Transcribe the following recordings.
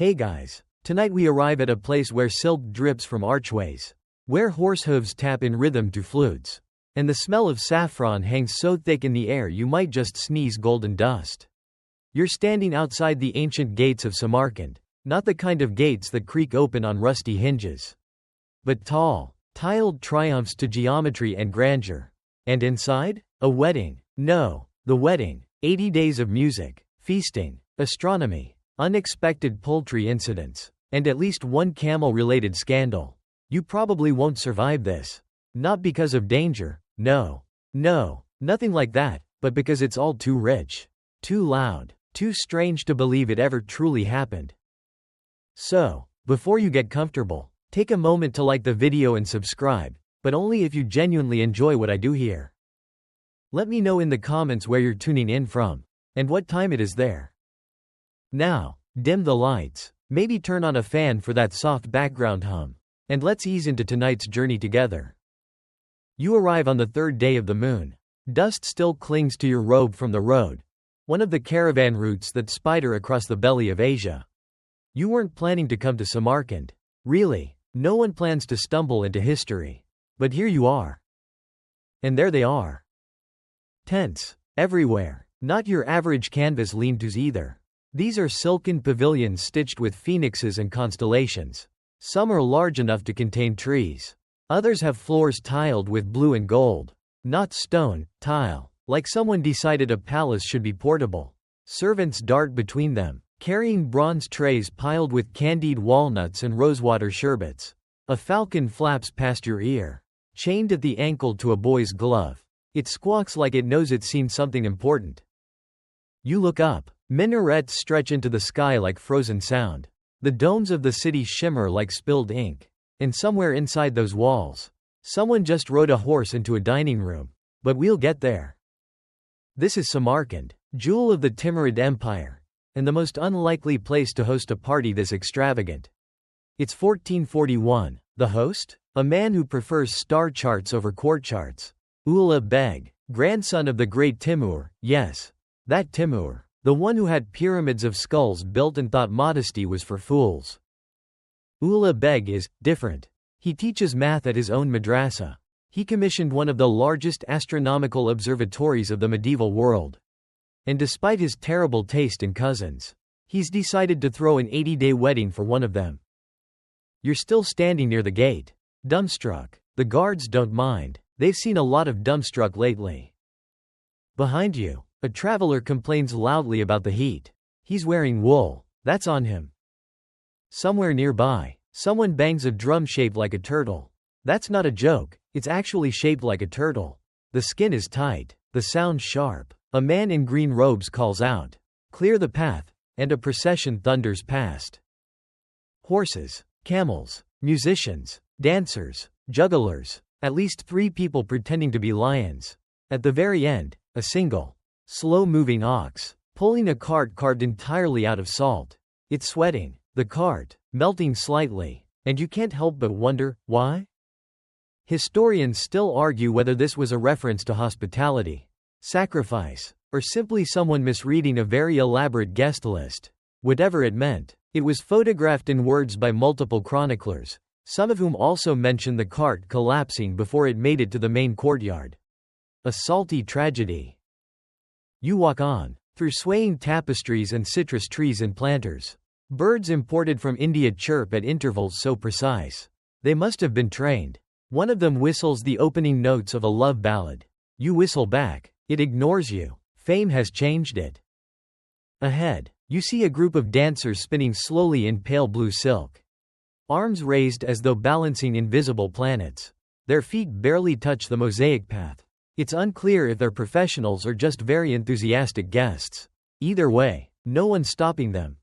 Hey guys, tonight we arrive at a place where silk drips from archways, where horse hooves tap in rhythm to flutes, and the smell of saffron hangs so thick in the air you might just sneeze golden dust. You're standing outside the ancient gates of Samarkand, not the kind of gates that creak open on rusty hinges, but tall, tiled triumphs to geometry and grandeur. And inside? A wedding. No, the wedding. 80 days of music, feasting, astronomy, unexpected poultry incidents, and at least one camel-related scandal. You probably won't survive this. Not because of danger, no, nothing like that, but because it's all too rich, too loud, too strange to believe it ever truly happened. So, before you get comfortable, take a moment to like the video and subscribe, but only if you genuinely enjoy what I do here. Let me know in the comments where you're tuning in from, and what time it is there. Now, dim the lights, maybe turn on a fan for that soft background hum, and let's ease into tonight's journey together. You arrive on the third day of the moon. Dust still clings to your robe from the road, one of the caravan routes that spider across the belly of Asia. You weren't planning to come to Samarkand. Really, no one plans to stumble into history. But here you are. And there they are. Tents, everywhere. Not your average canvas lean-tos either. These are silken pavilions stitched with phoenixes and constellations. Some are large enough to contain trees. Others have floors tiled with blue and gold. Not stone, tile. Like someone decided a palace should be portable. Servants dart between them, carrying bronze trays piled with candied walnuts and rosewater sherbets. A falcon flaps past your ear, chained at the ankle to a boy's glove. It squawks like it knows it's seen something important. You look up. Minarets stretch into the sky like frozen sound. The domes of the city shimmer like spilled ink. And somewhere inside those walls, someone just rode a horse into a dining room. But we'll get there. This is Samarkand, jewel of the Timurid Empire, and the most unlikely place to host a party this extravagant. It's 1441. The host? A man who prefers star charts over court charts. Ulugh Beg, grandson of the great Timur, yes, that Timur. The one who had pyramids of skulls built and thought modesty was for fools. Ulugh Beg is different. He teaches math at his own madrasa. He commissioned one of the largest astronomical observatories of the medieval world. And despite his terrible taste in cousins, he's decided to throw an 80-day wedding for one of them. You're still standing near the gate, dumbstruck. The guards don't mind. They've seen a lot of dumbstruck lately. Behind you, a traveler complains loudly about the heat. He's wearing wool. That's on him. Somewhere nearby, someone bangs a drum shaped like a turtle. That's not a joke, it's actually shaped like a turtle. The skin is tight, the sound sharp. A man in green robes calls out, "Clear the path," and a procession thunders past. Horses, camels, musicians, dancers, jugglers, at least 3 people pretending to be lions. At the very end, a single, slow-moving ox, pulling a cart carved entirely out of salt. It's sweating, the cart, melting slightly, and you can't help but wonder, why? Historians still argue whether this was a reference to hospitality, sacrifice, or simply someone misreading a very elaborate guest list. Whatever it meant, it was photographed in words by multiple chroniclers, some of whom also mention the cart collapsing before it made it to the main courtyard. A salty tragedy. You walk on, through swaying tapestries and citrus trees and planters. Birds imported from India chirp at intervals so precise. They must have been trained. One of them whistles the opening notes of a love ballad. You whistle back. It ignores you. Fame has changed it. Ahead, you see a group of dancers spinning slowly in pale blue silk. Arms raised as though balancing invisible planets. Their feet barely touch the mosaic path. It's unclear if they're professionals or just very enthusiastic guests. Either way, no one's stopping them.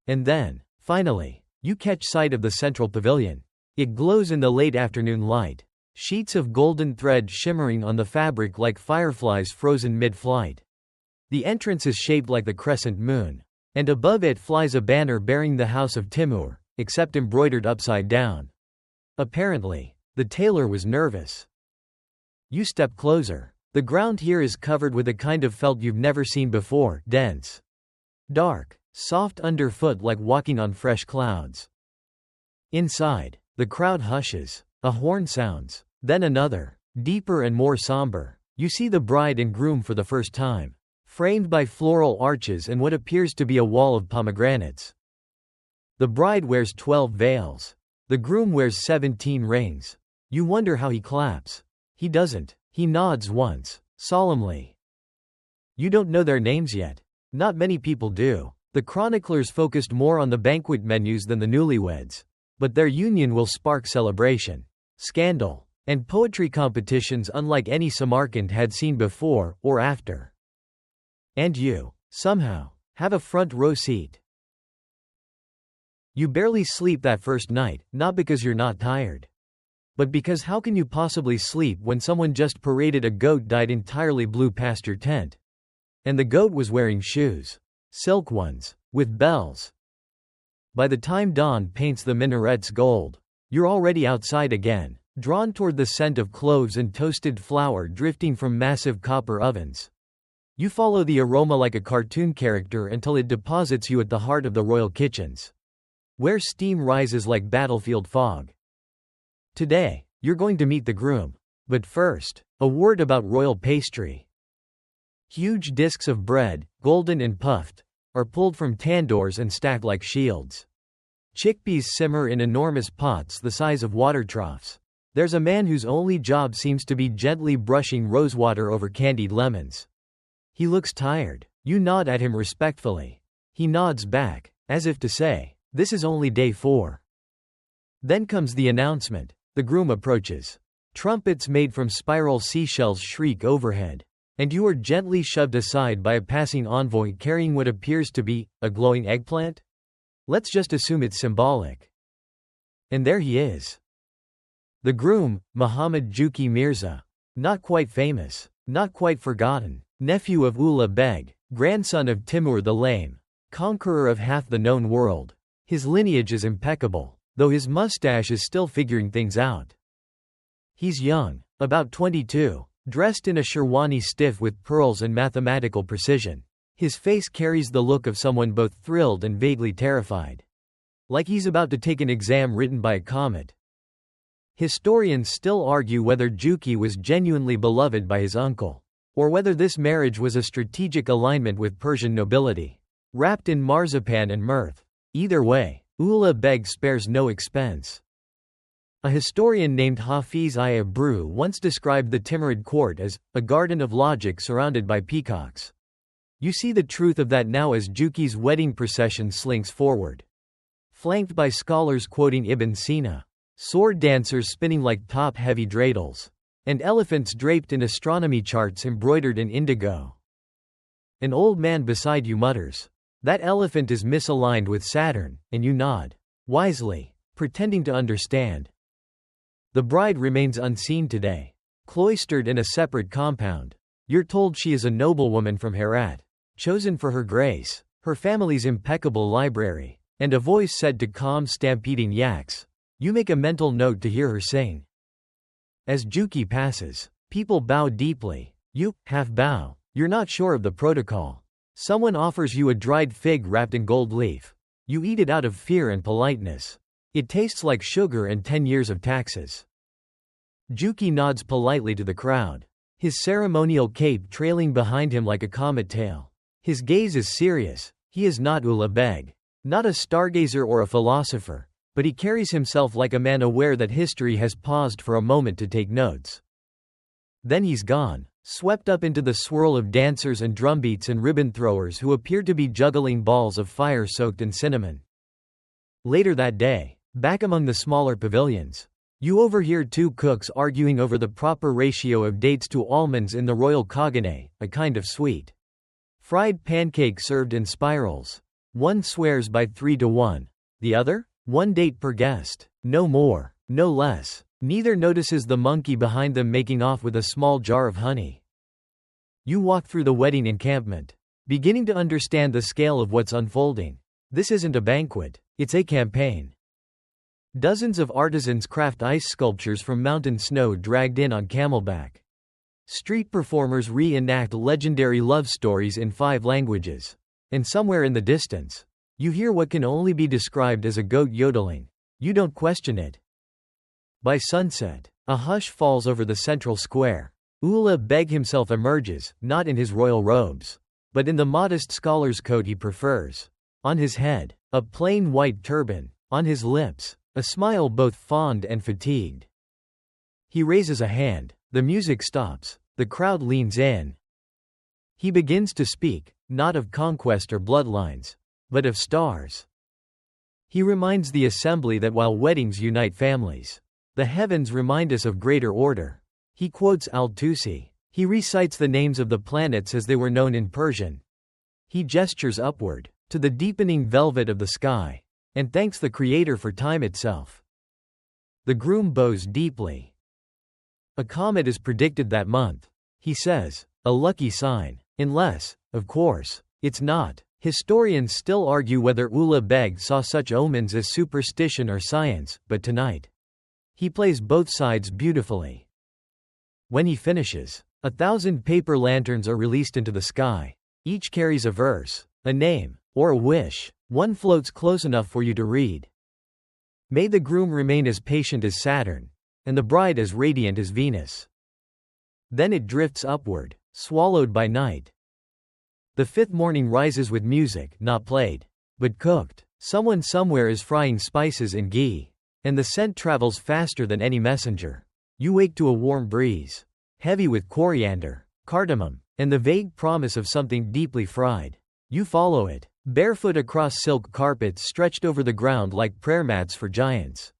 And then, finally, you catch sight of the central pavilion. It glows in the late afternoon light. Sheets of golden thread shimmering on the fabric like fireflies frozen mid-flight. The entrance is shaped like the crescent moon, and above it flies a banner bearing the house of Timur, except embroidered upside down. Apparently, the tailor was nervous. You step closer. The ground here is covered with a kind of felt you've never seen before, dense, dark, soft underfoot like walking on fresh clouds. Inside, the crowd hushes. A horn sounds. Then another, deeper and more somber. You see the bride and groom for the first time, framed by floral arches and what appears to be a wall of pomegranates. The bride wears 12 veils. The groom wears 17 rings. You wonder how he claps. He doesn't. He nods once, solemnly. You don't know their names yet. Not many people do. The chroniclers focused more on the banquet menus than the newlyweds. But their union will spark celebration, scandal, and poetry competitions unlike any Samarkand had seen before or after. And you, somehow, have a front row seat. You barely sleep that first night, not because you're not tired, but because how can you possibly sleep when someone just paraded a goat dyed entirely blue past your tent? And the goat was wearing shoes. Silk ones, with bells. By the time dawn paints the minarets gold, you're already outside again, drawn toward the scent of cloves and toasted flour drifting from massive copper ovens. You follow the aroma like a cartoon character until it deposits you at the heart of the royal kitchens, where steam rises like battlefield fog. Today, you're going to meet the groom. But first, a word about royal pastry. Huge discs of bread, golden and puffed, are pulled from tandoors and stacked like shields. Chickpeas simmer in enormous pots the size of water troughs. There's a man whose only job seems to be gently brushing rosewater over candied lemons. He looks tired. You nod at him respectfully. He nods back, as if to say, "This is only day 4. Then comes the announcement. The groom approaches. Trumpets made from spiral seashells shriek overhead, and you are gently shoved aside by a passing envoy carrying what appears to be a glowing eggplant? Let's just assume it's symbolic. And there he is. The groom, Muhammad Juki Mirza. Not quite famous, not quite forgotten, nephew of Ulugh Beg, grandson of Timur the Lame, conqueror of half the known world. His lineage is impeccable, though his mustache is still figuring things out. He's young, about 22, dressed in a sherwani stiff with pearls and mathematical precision. His face carries the look of someone both thrilled and vaguely terrified. Like he's about to take an exam written by a comet. Historians still argue whether Juki was genuinely beloved by his uncle, or whether this marriage was a strategic alignment with Persian nobility, wrapped in marzipan and mirth. Either way, Ulugh Beg spares no expense. A historian named Hafiz-i Abru once described the Timurid court as a garden of logic surrounded by peacocks. You see the truth of that now as Juki's wedding procession slinks forward, flanked by scholars quoting Ibn Sina, sword dancers spinning like top-heavy dreidels, and elephants draped in astronomy charts embroidered in indigo. An old man beside you mutters, "That elephant is misaligned with Saturn," and you nod, wisely, pretending to understand. The bride remains unseen today, cloistered in a separate compound. You're told she is a noblewoman from Herat, chosen for her grace, her family's impeccable library, and a voice said to calm stampeding yaks. You make a mental note to hear her sing. As Juki passes, people bow deeply. You half bow. You're not sure of the protocol. Someone offers you a dried fig wrapped in gold leaf. You eat it out of fear and politeness. It tastes like sugar and 10 years of taxes. Juki nods politely to the crowd, his ceremonial cape trailing behind him like a comet tail. His gaze is serious. He is not Ulugh Beg, not a stargazer or a philosopher, but he carries himself like a man aware that history has paused for a moment to take notes. Then he's gone, swept up into the swirl of dancers and drumbeats and ribbon throwers who appear to be juggling balls of fire soaked in cinnamon. Later that day, back among the smaller pavilions, you overhear 2 cooks arguing over the proper ratio of dates to almonds in the royal kagane, a kind of sweet fried pancake served in spirals. One swears by 3 to 1. The other? 1 date per guest. No more, no less. Neither notices the monkey behind them making off with a small jar of honey. You walk through the wedding encampment, beginning to understand the scale of what's unfolding. This isn't a banquet, it's a campaign. Dozens of artisans craft ice sculptures from mountain snow dragged in on camelback. Street performers reenact legendary love stories in 5 languages. And somewhere in the distance, You hear what can only be described as a goat yodeling. You don't question it. By sunset, a hush falls over the central square. Ulugh Beg himself emerges, not in his royal robes, but in the modest scholar's coat he prefers. On his head, a plain white turban. On his lips, a smile both fond and fatigued. He raises a hand. The music stops. The crowd leans in. He begins to speak, not of conquest or bloodlines, but of stars. He reminds the assembly that while weddings unite families, the heavens remind us of greater order. He quotes Al-Tusi. He recites the names of the planets as they were known in Persian. He gestures upward, to the deepening velvet of the sky, and thanks the Creator for time itself. The groom bows deeply. A comet is predicted that month. He says, a lucky sign, unless, of course, it's not. Historians still argue whether Ulugh Beg saw such omens as superstition or science, but tonight, he plays both sides beautifully. When he finishes, 1,000 paper lanterns are released into the sky. Each carries a verse, a name, or a wish. One floats close enough for you to read. May the groom remain as patient as Saturn, and the bride as radiant as Venus. Then it drifts upward, swallowed by night. The fifth morning rises with music, not played, but cooked. Someone somewhere is frying spices in ghee, and the scent travels faster than any messenger. You wake to a warm breeze, heavy with coriander, cardamom, and the vague promise of something deeply fried. You follow it, barefoot across silk carpets stretched over the ground like prayer mats for giants.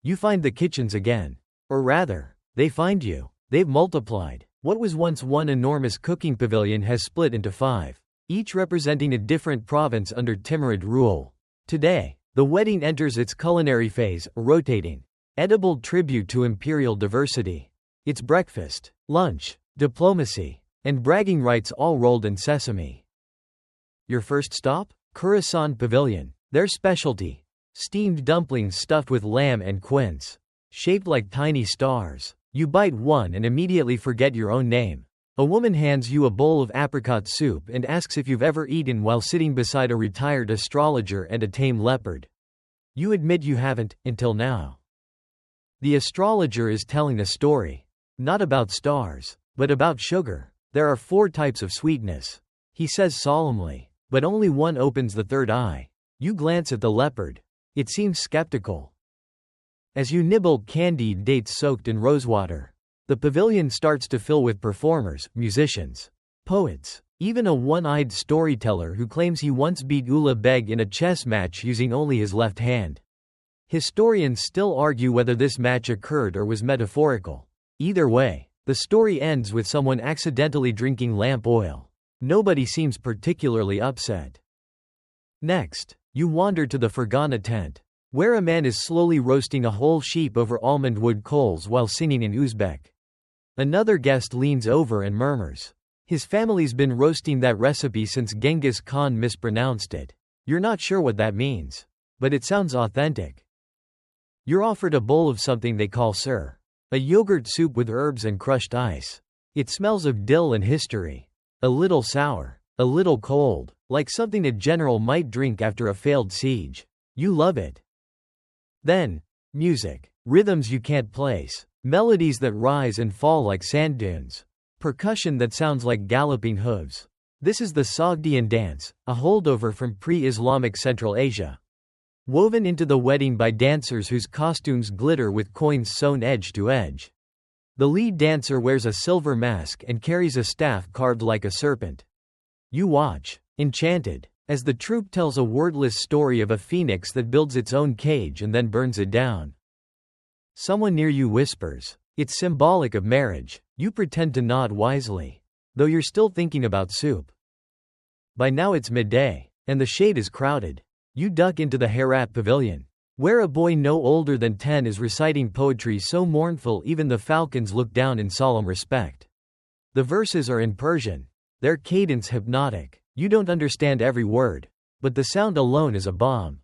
You find the kitchens again. Or rather, they find you. They've multiplied. What was once one enormous cooking pavilion has split into 5, each representing a different province under Timurid rule. Today, the wedding enters its culinary phase, a rotating, edible tribute to imperial diversity. It's breakfast, lunch, diplomacy, and bragging rights all rolled in sesame. Your first stop? Khorasan Pavilion. Their specialty: steamed dumplings stuffed with lamb and quince, shaped like tiny stars. You bite one and immediately forget your own name. A woman hands you a bowl of apricot soup and asks if you've ever eaten while sitting beside a retired astrologer and a tame leopard. You admit you haven't, until now. The astrologer is telling a story. Not about stars, but about sugar. There are 4 types of sweetness, he says solemnly, but only one opens the third eye. You glance at the leopard. It seems skeptical. As you nibble candied dates soaked in rosewater, the pavilion starts to fill with performers, musicians, poets, even a one-eyed storyteller who claims he once beat Ulugh Beg in a chess match using only his left hand. Historians still argue whether this match occurred or was metaphorical. Either way, the story ends with someone accidentally drinking lamp oil. Nobody seems particularly upset. Next, you wander to the Fergana tent, where a man is slowly roasting a whole sheep over almond wood coals while singing in Uzbek. Another guest leans over and murmurs, his family's been roasting that recipe since Genghis Khan mispronounced it. You're not sure what that means, but it sounds authentic. You're offered a bowl of something they call sir, a yogurt soup with herbs and crushed ice. It smells of dill and history. A little sour, a little cold, like something a general might drink after a failed siege. You love it. Then, music. Rhythms you can't place. Melodies that rise and fall like sand dunes. Percussion that sounds like galloping hooves. This is the Sogdian dance, a holdover from pre-Islamic Central Asia. Woven into the wedding by dancers whose costumes glitter with coins sewn edge to edge. The lead dancer wears a silver mask and carries a staff carved like a serpent. You watch, enchanted, as the troupe tells a wordless story of a phoenix that builds its own cage and then burns it down. Someone near you whispers, it's symbolic of marriage. You pretend to nod wisely, though you're still thinking about soup. By now it's midday, and the shade is crowded. You duck into the Herat Pavilion, where a boy no older than 10 is reciting poetry so mournful even the falcons look down in solemn respect. The verses are in Persian, their cadence hypnotic. You don't understand every word, but the sound alone is a balm.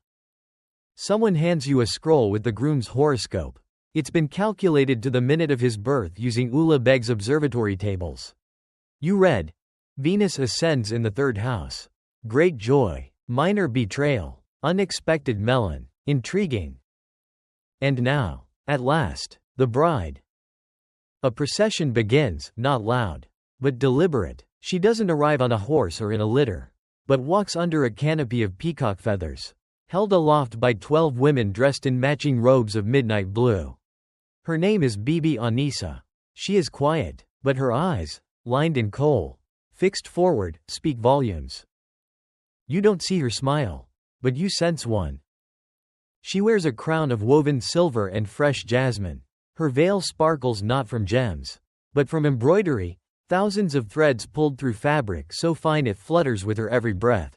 Someone hands you a scroll with the groom's horoscope. It's been calculated to the minute of his birth using Ulugh Beg's observatory tables. You read, Venus ascends in the 3rd house. Great joy. Minor betrayal. Unexpected melon. Intriguing. And now, at last, the bride. A procession begins, not loud, but deliberate. She doesn't arrive on a horse or in a litter, but walks under a canopy of peacock feathers, held aloft by 12 women dressed in matching robes of midnight blue. Her name is Bibi Anissa. She is quiet, but her eyes, lined in kohl, fixed forward, speak volumes. You don't see her smile, but you sense one. She wears a crown of woven silver and fresh jasmine. Her veil sparkles not from gems, but from embroidery, thousands of threads pulled through fabric so fine it flutters with her every breath.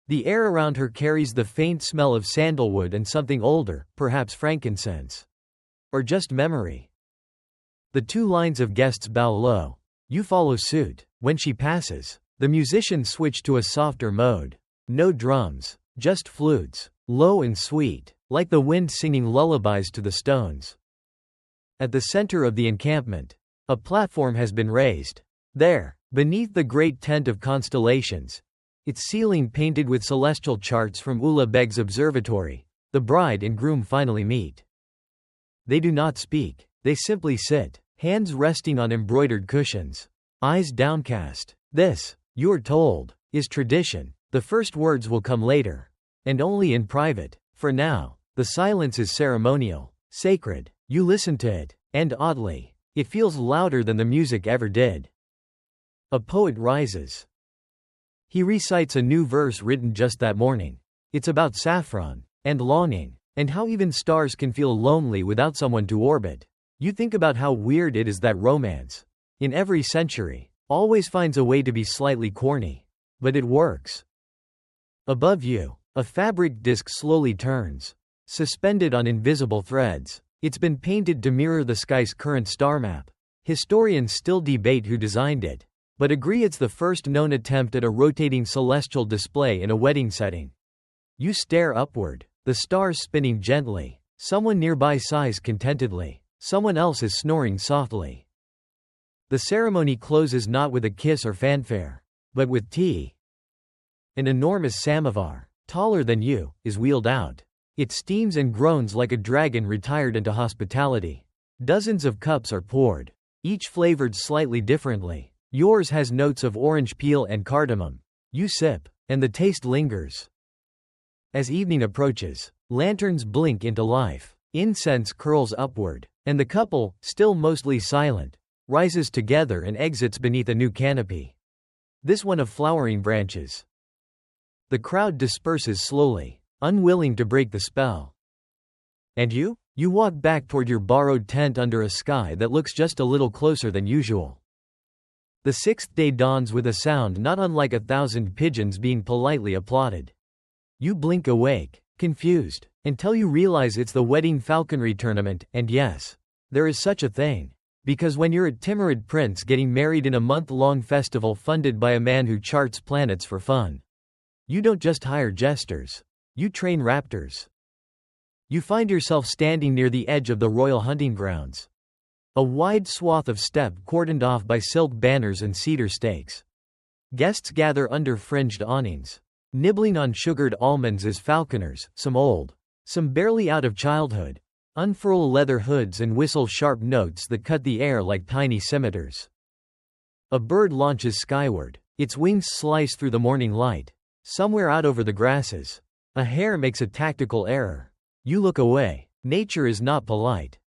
The air around her carries the faint smell of sandalwood and something older, perhaps frankincense. Or just memory. The 2 lines of guests bow low. You follow suit. When she passes, the musicians switch to a softer mode. No drums, just flutes, low and sweet, like the wind singing lullabies to the stones. At the center of the encampment, a platform has been raised. There, beneath the great tent of constellations, its ceiling painted with celestial charts from Ulugh Beg's observatory, the bride and groom finally meet. They do not speak, they simply sit, hands resting on embroidered cushions, eyes downcast. This, you're told, is tradition. The first words will come later, and only in private. For now, the silence is ceremonial, sacred. You listen to it, and oddly, it feels louder than the music ever did. A poet rises. He recites a new verse written just that morning. It's about saffron, and longing, and how even stars can feel lonely without someone to orbit. You think about how weird it is that romance, in every century, always finds a way to be slightly corny. But it works. Above you, a fabric disc slowly turns, suspended on invisible threads. It's been painted to mirror the sky's current star map. Historians still debate who designed it, but agree it's the first known attempt at a rotating celestial display in a wedding setting. You stare upward, the stars spinning gently. Someone nearby sighs contentedly. Someone else is snoring softly. The ceremony closes not with a kiss or fanfare, but with tea. An enormous samovar, taller than you, is wheeled out. It steams and groans like a dragon retired into hospitality. Dozens of cups are poured, each flavored slightly differently. Yours has notes of orange peel and cardamom. You sip, and the taste lingers. As evening approaches, lanterns blink into life, incense curls upward, and the couple, still mostly silent, rises together and exits beneath a new canopy. This one of flowering branches. The crowd disperses slowly, unwilling to break the spell. And you? You walk back toward your borrowed tent under a sky that looks just a little closer than usual. The 6th day dawns with a sound not unlike 1,000 pigeons being politely applauded. You blink awake, confused, until you realize it's the wedding falconry tournament, and yes, there is such a thing. Because when you're a timid prince getting married in a month-long festival funded by a man who charts planets for fun, you don't just hire jesters. You train raptors. You find yourself standing near the edge of the royal hunting grounds. A wide swath of steppe cordoned off by silk banners and cedar stakes. Guests gather under fringed awnings, nibbling on sugared almonds as falconers, some old, some barely out of childhood, unfurl leather hoods and whistle sharp notes that cut the air like tiny scimitars. A bird launches skyward, its wings slice through the morning light. Somewhere out over the grasses, a hare makes a tactical error. You look away. Nature is not polite.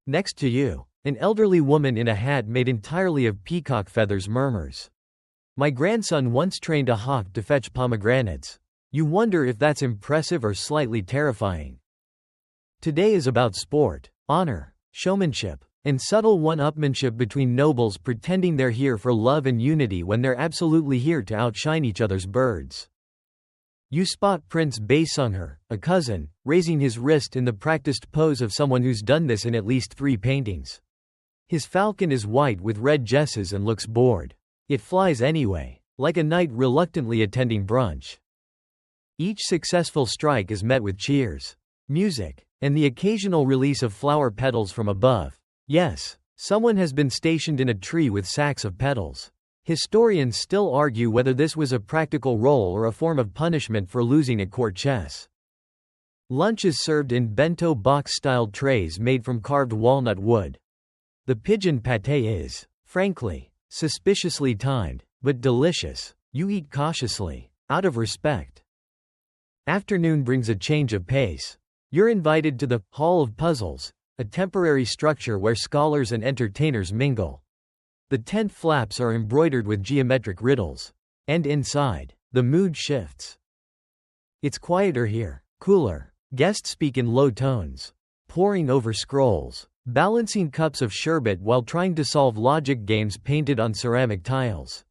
Next to you, an elderly woman in a hat made entirely of peacock feathers murmurs. My grandson once trained a hawk to fetch pomegranates. You wonder if that's impressive or slightly terrifying. Today is about sport, honor, showmanship, and subtle one-upmanship between nobles pretending they're here for love and unity when they're absolutely here to outshine each other's birds. You spot Prince Baesungher, a cousin, raising his wrist in the practiced pose of someone who's done this in at least 3 paintings. His falcon is white with red jesses and looks bored. It flies anyway, like a knight reluctantly attending brunch. Each successful strike is met with cheers, music, and the occasional release of flower petals from above. Yes, someone has been stationed in a tree with sacks of petals. Historians still argue whether this was a practical role or a form of punishment for losing at court chess. Lunch is served in bento box-styled trays made from carved walnut wood. The pigeon pâté is, frankly, suspiciously timed, but delicious. You eat cautiously, out of respect. Afternoon brings a change of pace. You're invited to the Hall of Puzzles, a temporary structure where scholars and entertainers mingle. The tent flaps are embroidered with geometric riddles. And inside, the mood shifts. It's quieter here, cooler. Guests speak in low tones, poring over scrolls, balancing cups of sherbet while trying to solve logic games painted on ceramic tiles.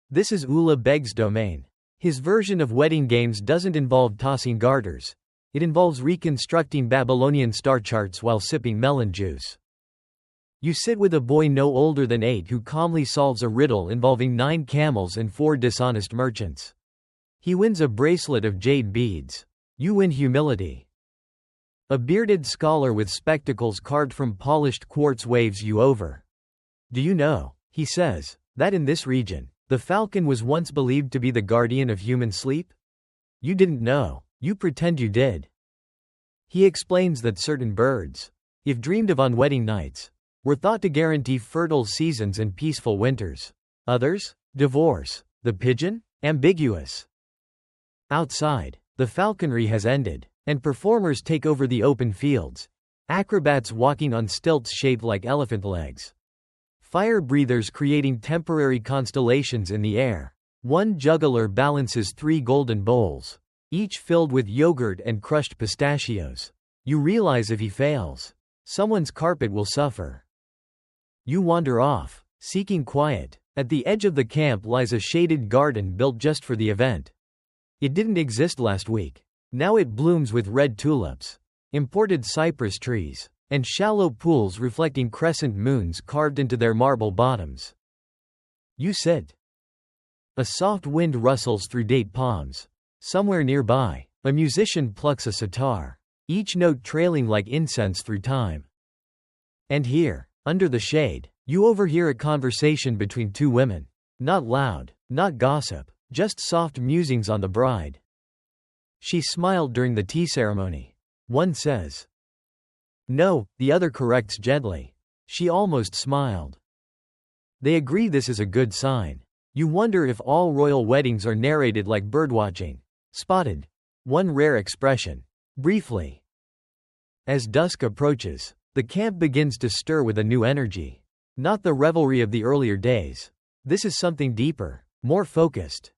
This is Ulugh Beg's domain. His version of wedding games doesn't involve tossing garters. It involves reconstructing Babylonian star charts while sipping melon juice. You sit with a boy no older than 8 who calmly solves a riddle involving 9 camels and 4 dishonest merchants. He wins a bracelet of jade beads. You win humility. A bearded scholar with spectacles carved from polished quartz waves you over. Do you know, he says, that in this region, the falcon was once believed to be the guardian of human sleep? You didn't know. You pretend you did. He explains that certain birds, if dreamed of on wedding nights, were thought to guarantee fertile seasons and peaceful winters. Others? Divorce. The pigeon? Ambiguous. Outside, the falconry has ended, and performers take over the open fields. Acrobats walking on stilts shaped like elephant legs. Fire breathers creating temporary constellations in the air. One juggler balances 3 golden bowls, each filled with yogurt and crushed pistachios. You realize if he fails, someone's carpet will suffer. You wander off, seeking quiet. At the edge of the camp lies a shaded garden built just for the event. It didn't exist last week. Now it blooms with red tulips, imported cypress trees, and shallow pools reflecting crescent moons carved into their marble bottoms. You sit. A soft wind rustles through date palms. Somewhere nearby, a musician plucks a sitar, each note trailing like incense through time. And here, under the shade, you overhear a conversation between 2 women. Not loud, not gossip, just soft musings on the bride. She smiled during the tea ceremony. One says, "No," the other corrects gently. She almost smiled. They agree this is a good sign. You wonder if all royal weddings are narrated like birdwatching. Spotted. One rare expression. Briefly. As dusk approaches, the camp begins to stir with a new energy. Not the revelry of the earlier days. This is something deeper, more focused.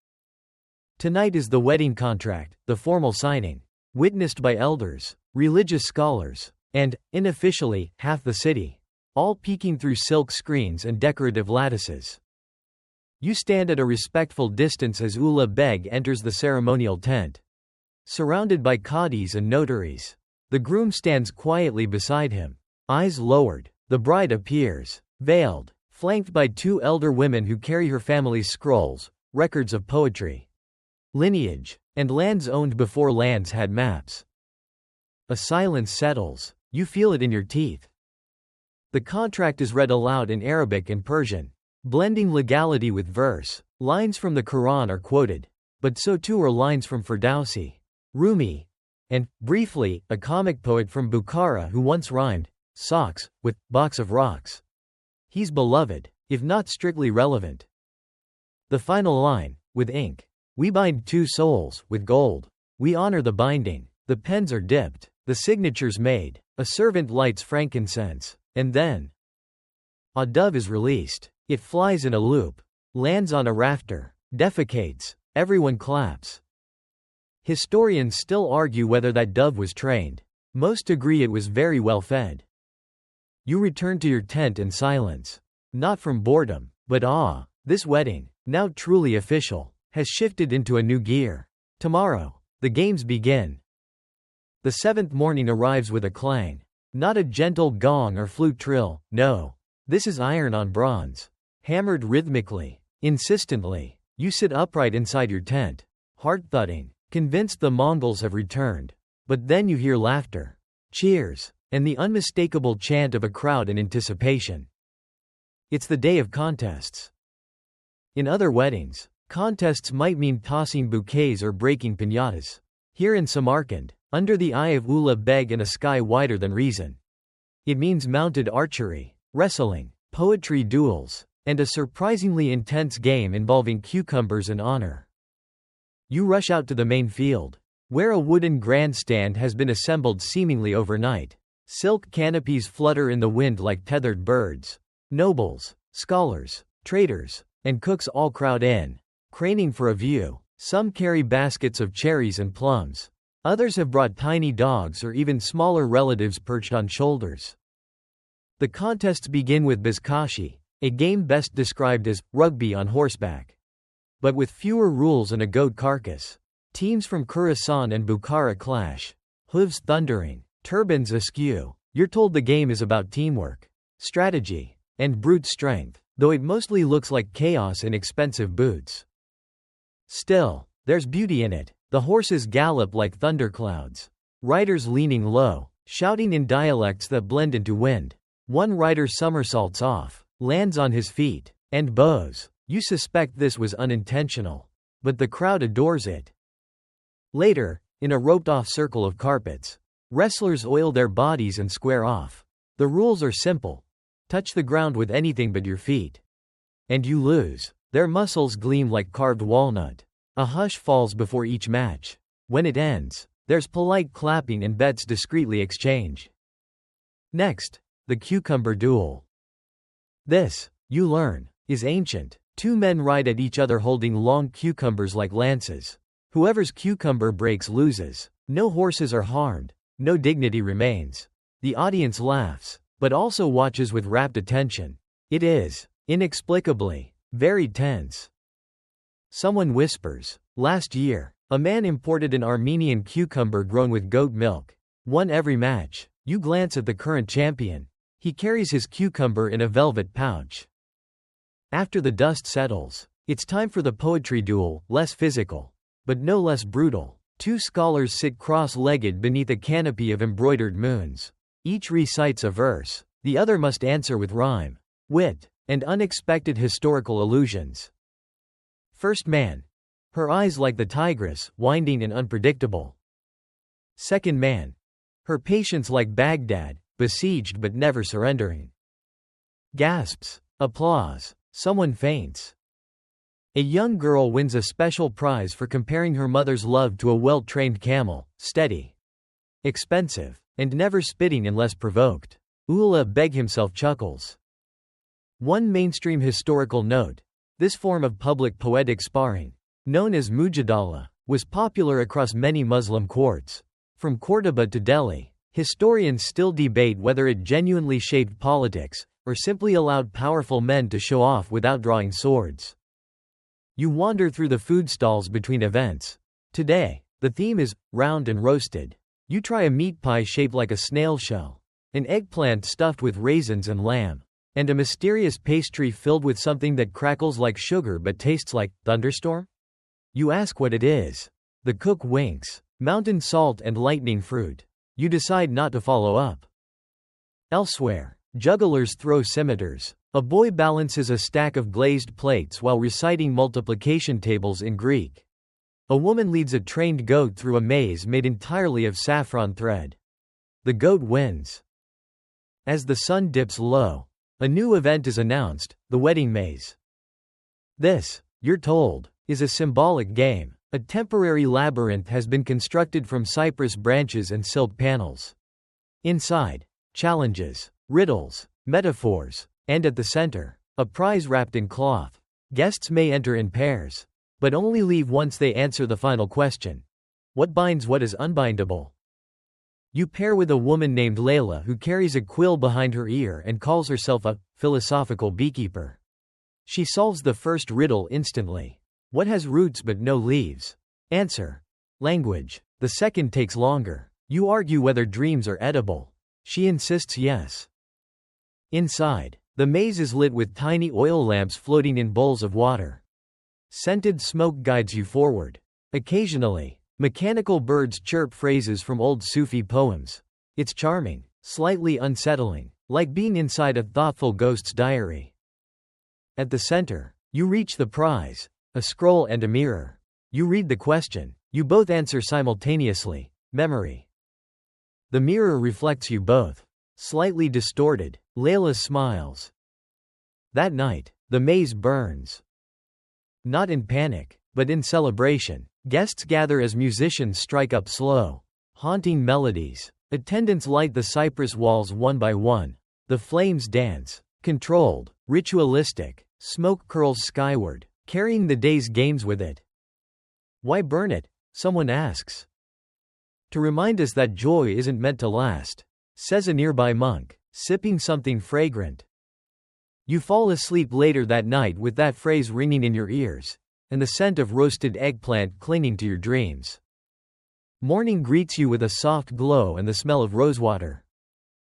Tonight is the wedding contract, the formal signing, witnessed by elders, religious scholars, and, unofficially, half the city, all peeking through silk screens and decorative lattices. You stand at a respectful distance as Ulugh Beg enters the ceremonial tent. Surrounded by qadis and notaries, the groom stands quietly beside him, eyes lowered. The bride appears, veiled, flanked by 2 elder women who carry her family's scrolls, records of poetry, lineage, and lands owned before lands had maps. A silence settles. You feel it in your teeth. The contract is read aloud in Arabic and Persian, blending legality with verse. Lines from the Quran are quoted, but so too are lines from Ferdowsi, Rumi, and, briefly, a comic poet from Bukhara who once rhymed socks with box of rocks. He's beloved, if not strictly relevant. The final line, with ink. We bind 2 souls with gold. We honor the binding. The pens are dipped, the signatures made. A servant lights frankincense, and then a dove is released. It flies in a loop, lands on a rafter, defecates. Everyone claps. Historians still argue whether that dove was trained. Most agree it was very well fed. You return to your tent in silence. Not from boredom, but awe. This wedding, now truly official, has shifted into a new gear. Tomorrow, the games begin. The 7th morning arrives with a clang. Not a gentle gong or flute trill, no. This is iron on bronze. Hammered rhythmically, insistently. You sit upright inside your tent, heart thudding, convinced the Mongols have returned. But then you hear laughter, cheers, and the unmistakable chant of a crowd in anticipation. It's the day of contests. In other weddings, contests might mean tossing bouquets or breaking piñatas. Here in Samarkand, under the eye of Ulugh Beg and a sky wider than reason, it means mounted archery, wrestling, poetry duels, and a surprisingly intense game involving cucumbers and honor. You rush out to the main field, where a wooden grandstand has been assembled seemingly overnight. Silk canopies flutter in the wind like tethered birds. Nobles, scholars, traders, and cooks all crowd in, craning for a view. Some carry baskets of cherries and plums. Others have brought tiny dogs or even smaller relatives perched on shoulders. The contests begin with bizkashi, a game best described as rugby on horseback, but with fewer rules and a goat carcass. Teams from Khorasan and Bukhara clash, hooves thundering, turbans askew. You're told the game is about teamwork, strategy, and brute strength, though it mostly looks like chaos in expensive boots. Still, there's beauty in it. The horses gallop like thunderclouds, riders leaning low, shouting in dialects that blend into wind. One rider somersaults off, lands on his feet, and bows. You suspect this was unintentional, but the crowd adores it. Later, in a roped-off circle of carpets, wrestlers oil their bodies and square off. The rules are simple. Touch the ground with anything but your feet, and you lose. Their muscles gleam like carved walnut. A hush falls before each match. When it ends, there's polite clapping and bets discreetly exchanged. Next, the cucumber duel. This, you learn, is ancient. Two men ride at each other holding long cucumbers like lances. Whoever's cucumber breaks loses. No horses are harmed. No dignity remains. The audience laughs, but also watches with rapt attention. It is, inexplicably, very tense. Someone whispers, "Last year, a man imported an Armenian cucumber grown with goat milk. Won every match." You glance at the current champion. He carries his cucumber in a velvet pouch. After the dust settles, it's time for the poetry duel, less physical, but no less brutal. Two scholars sit cross-legged beneath a canopy of embroidered moons. Each recites a verse. The other must answer with rhyme, wit, and unexpected historical allusions. First man. Her eyes like the tigress, winding and unpredictable. Second man. Her patience like Baghdad, besieged but never surrendering. Gasps. Applause. Someone faints. A young girl wins a special prize for comparing her mother's love to a well-trained camel, steady, expensive, and never spitting unless provoked. Ulugh Beg himself chuckles. One mainstream historical note. This form of public poetic sparring, known as mujadala, was popular across many Muslim courts. From Cordoba to Delhi, historians still debate whether it genuinely shaped politics, or simply allowed powerful men to show off without drawing swords. You wander through the food stalls between events. Today, the theme is round and roasted. You try a meat pie shaped like a snail shell, an eggplant stuffed with raisins and lamb, and a mysterious pastry filled with something that crackles like sugar but tastes like thunderstorm? You ask what it is. The cook winks. Mountain salt and lightning fruit. You decide not to follow up. Elsewhere, jugglers throw scimitars. A boy balances a stack of glazed plates while reciting multiplication tables in Greek. A woman leads a trained goat through a maze made entirely of saffron thread. The goat wins. As the sun dips low, a new event is announced, the wedding maze. This, you're told, is a symbolic game. A temporary labyrinth has been constructed from cypress branches and silk panels. Inside, challenges, riddles, metaphors, and at the center, a prize wrapped in cloth. Guests may enter in pairs, but only leave once they answer the final question. What binds what is unbindable? You pair with a woman named Layla who carries a quill behind her ear and calls herself a philosophical beekeeper. She solves the first riddle instantly. What has roots but no leaves? Answer. Language. The second takes longer. You argue whether dreams are edible. She insists yes. Inside, the maze is lit with tiny oil lamps floating in bowls of water. Scented smoke guides you forward. Occasionally, mechanical birds chirp phrases from old Sufi poems. It's charming, slightly unsettling, like being inside a thoughtful ghost's diary. At the center, You reach the prize. A scroll and a mirror. You read the question. You both answer simultaneously. Memory. The mirror reflects you both. Slightly distorted. Layla smiles. That night, the maze burns. Not in panic, but in celebration. Guests gather as musicians strike up slow, haunting melodies. Attendants light the cypress walls one by one. The flames dance. Controlled, ritualistic. Smoke curls skyward, carrying the day's games with it. Why burn it? Someone asks. To remind us that joy isn't meant to last, says a nearby monk, sipping something fragrant. You fall asleep later that night with that phrase ringing in your ears, and the scent of roasted eggplant clinging to your dreams. Morning greets you with a soft glow and the smell of rosewater.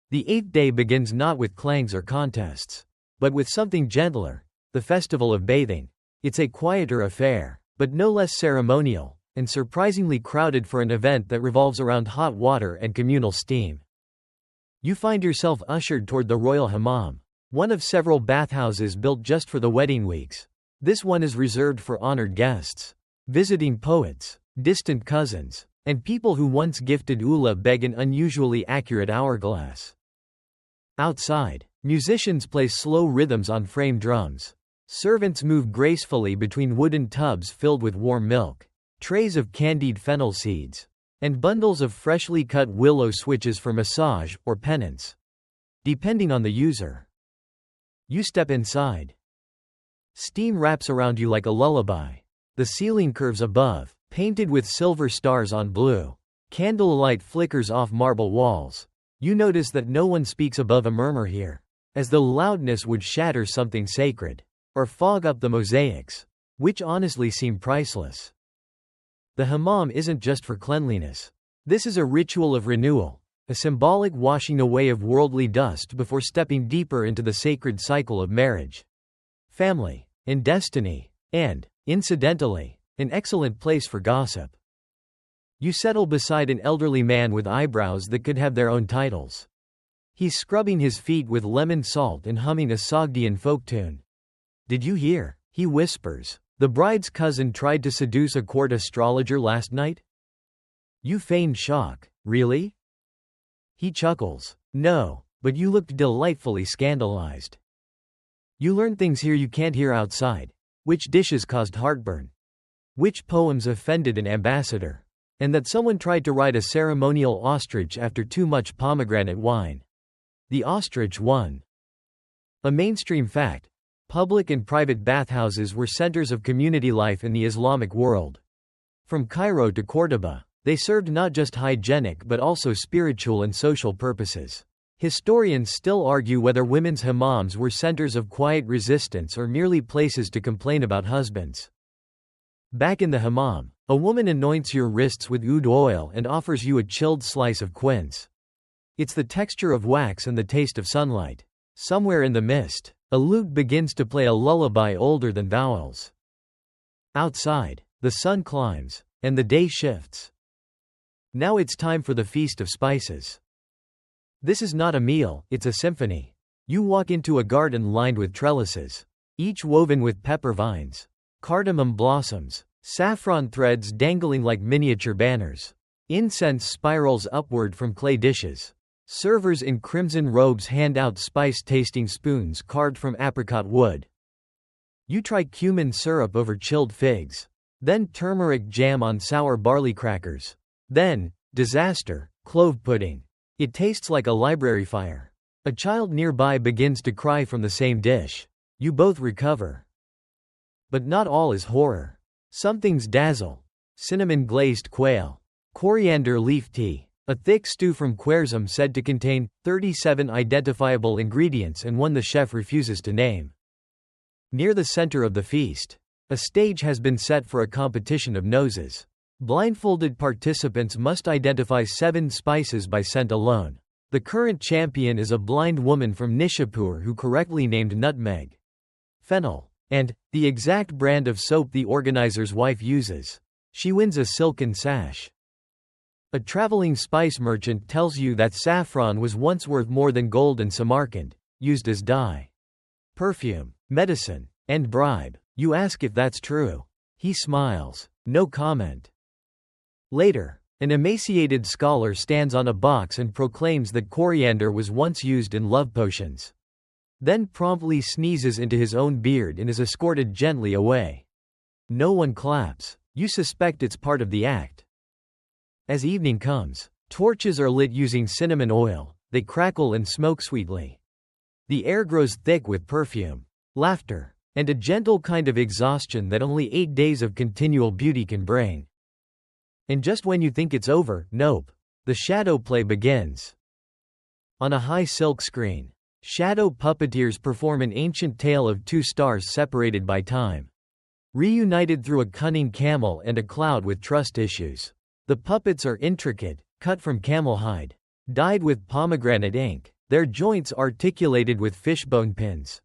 The 8th day begins not with clangs or contests, but with something gentler, the festival of bathing. It's a quieter affair, but no less ceremonial, and surprisingly crowded for an event that revolves around hot water and communal steam. You find yourself ushered toward the royal hammam, one of several bathhouses built just for the wedding weeks. This one is reserved for honored guests, visiting poets, distant cousins, and people who once gifted Ula Beg an unusually accurate hourglass. Outside, musicians play slow rhythms on frame drums. Servants move gracefully between wooden tubs filled with warm milk, trays of candied fennel seeds, and bundles of freshly cut willow switches for massage or penance, depending on the user. You step inside. Steam wraps around you like a lullaby. The ceiling curves above, painted with silver stars on blue. Candlelight flickers off marble walls. You notice that no one speaks above a murmur here, as though loudness would shatter something sacred, or fog up the mosaics, which honestly seem priceless. The hammam isn't just for cleanliness. This is a ritual of renewal, a symbolic washing away of worldly dust before stepping deeper into the sacred cycle of marriage, family, and destiny, and, incidentally, an excellent place for gossip. You settle beside an elderly man with eyebrows that could have their own titles. He's scrubbing his feet with lemon salt and humming a Sogdian folk tune. Did you hear? He whispers. The bride's cousin tried to seduce a court astrologer last night? You feign shock. Really? He chuckles. No, but you looked delightfully scandalized. You learn things here you can't hear outside. Which dishes caused heartburn? Which poems offended an ambassador? And that someone tried to ride a ceremonial ostrich after too much pomegranate wine. The ostrich won. A mainstream fact. Public and private bathhouses were centers of community life in the Islamic world. From Cairo to Córdoba, they served not just hygienic but also spiritual and social purposes. Historians still argue whether women's hammams were centers of quiet resistance or merely places to complain about husbands. Back in the hammam, a woman anoints your wrists with oud oil and offers you a chilled slice of quince. It's the texture of wax and the taste of sunlight. Somewhere in the mist, a lute begins to play a lullaby older than vowels. Outside, the sun climbs, and the day shifts. Now it's time for the Feast of Spices. This is not a meal, it's a symphony. You walk into a garden lined with trellises, each woven with pepper vines, cardamom blossoms, saffron threads dangling like miniature banners. Incense spirals upward from clay dishes. Servers in crimson robes hand out spice-tasting spoons carved from apricot wood. You try cumin syrup over chilled figs. Then turmeric jam on sour barley crackers. Then, disaster, clove pudding. It tastes like a library fire. A child nearby begins to cry from the same dish. You both recover. But not all is horror. Some things dazzle. Cinnamon glazed quail. Coriander leaf tea. A thick stew from Querzum said to contain 37 identifiable ingredients and one the chef refuses to name. Near the center of the feast, a stage has been set for a competition of noses. Blindfolded participants must identify 7 spices by scent alone. The current champion is a blind woman from Nishapur who correctly named nutmeg, fennel, and the exact brand of soap the organizer's wife uses. She wins a silken sash. A traveling spice merchant tells you that saffron was once worth more than gold in Samarkand, used as dye, perfume, medicine, and bribe. You ask if that's true. He smiles. No comment. Later, an emaciated scholar stands on a box and proclaims that coriander was once used in love potions. Then promptly sneezes into his own beard and is escorted gently away. No one claps. You suspect it's part of the act. As evening comes, torches are lit using cinnamon oil. They crackle and smoke sweetly. The air grows thick with perfume, laughter, and a gentle kind of exhaustion that only 8 days of continual beauty can bring. And just when you think it's over, nope. The shadow play begins. On a high silk screen, shadow puppeteers perform an ancient tale of two stars separated by time. Reunited through a cunning camel and a cloud with trust issues. The puppets are intricate, cut from camel hide, dyed with pomegranate ink, their joints articulated with fishbone pins.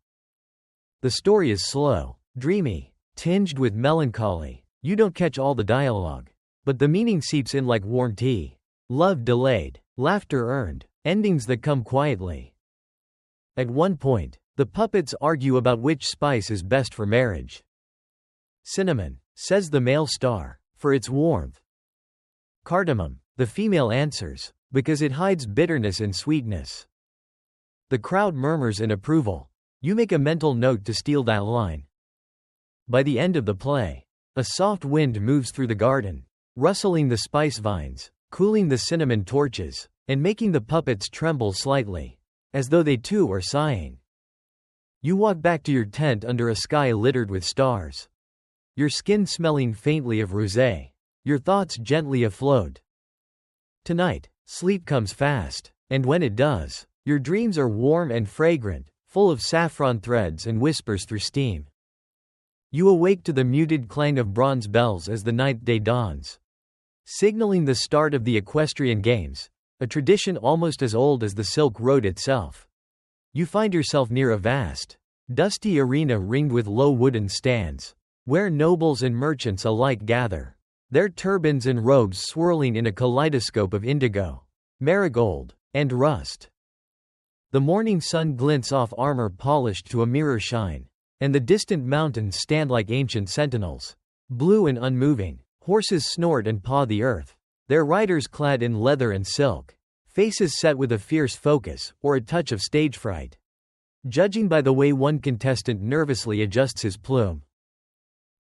The story is slow, dreamy, tinged with melancholy. You don't catch all the dialogue, but the meaning seeps in like warm tea. Love delayed, laughter earned, endings that come quietly. At one point, the puppets argue about which spice is best for marriage. Cinnamon, says the male star, for its warmth. Cardamom, the female answers, because it hides bitterness and sweetness. The crowd murmurs in approval. You make a mental note to steal that line. By the end of the play, a soft wind moves through the garden, rustling the spice vines, cooling the cinnamon torches, and making the puppets tremble slightly, as though they too are sighing. You walk back to your tent under a sky littered with stars. Your skin smelling faintly of rosé. Your thoughts gently afloat. Tonight, sleep comes fast, and when it does, your dreams are warm and fragrant, full of saffron threads and whispers through steam. You awake to the muted clang of bronze bells as the ninth day dawns, signaling the start of the equestrian games, a tradition almost as old as the Silk Road itself. You find yourself near a vast, dusty arena ringed with low wooden stands, where nobles and merchants alike gather, their turbans and robes swirling in a kaleidoscope of indigo, marigold, and rust. The morning sun glints off armor polished to a mirror shine, and the distant mountains stand like ancient sentinels, blue and unmoving. Horses snort and paw the earth, their riders clad in leather and silk, faces set with a fierce focus, or a touch of stage fright, judging by the way one contestant nervously adjusts his plume.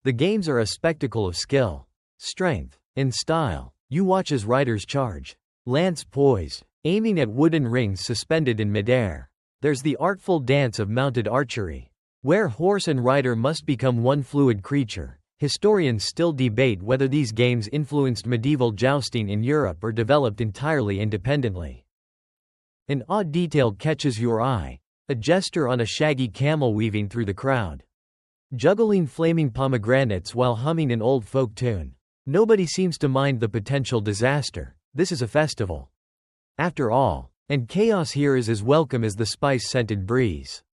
The games are a spectacle of skill, strength, and style. You watch as riders charge, lance poised, aiming at wooden rings suspended in midair. There's the artful dance of mounted archery, where horse and rider must become one fluid creature. Historians still debate whether these games influenced medieval jousting in Europe or developed entirely independently. An odd detail catches your eye, a jester on a shaggy camel weaving through the crowd, juggling flaming pomegranates while humming an old folk tune. Nobody seems to mind the potential disaster. This is a festival, after all, and chaos here is as welcome as the spice-scented breeze.